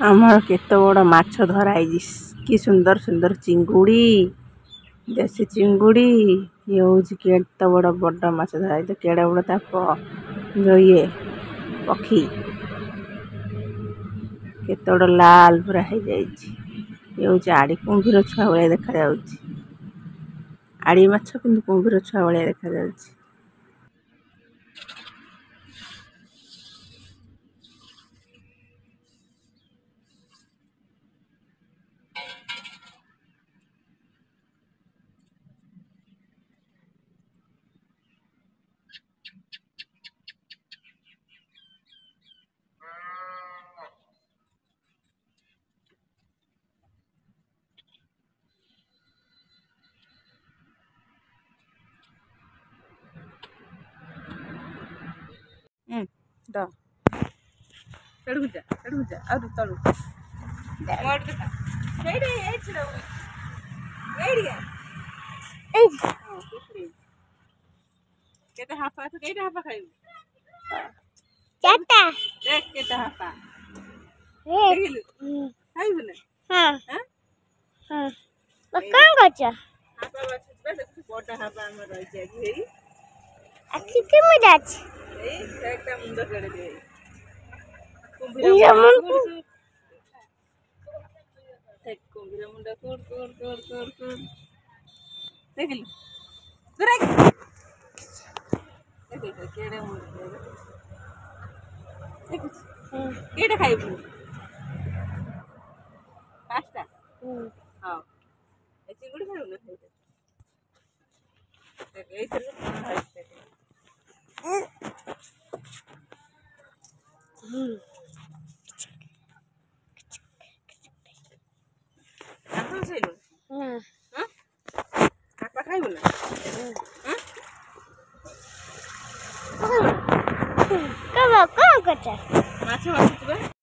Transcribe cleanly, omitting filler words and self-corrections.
आमर केते बड़ माछ धराई कि सुंदर सुंदर चिंगुड़ी देसी चिंगुड़ी ये हूँ केते बड़ बड़ माछ धराई केड़े बड़ जो ये पक्षी केते बड़ लाल पूरा हो ये हूँ आड़ी कुंभीर छुआ भाया देखा आड़ी माछ कि कुंभीर छुआ भाया देखा केते हाफा तो केते हाफा खाइबू चारटा देख केते हाफा देखिलु खाइबू ना हां हां हां कौन करछ हाफा बाछ बे बड़ा हाफा हमर रहि जाय हेई आखि के मजा छ ए एकटा मुंड केड़े दे कुंभीर मुंड देख कुंभीर मुंड कोर देखिलु दुराई देखिलु केड़े मुंड देखिलु केड़े खाइबू पास्ता हां ए चिंगुड़ी खाइबू ना देख एई थरे आतो सेलो हां हापा खाइबू ना हां कब कौन करछ माछ माछ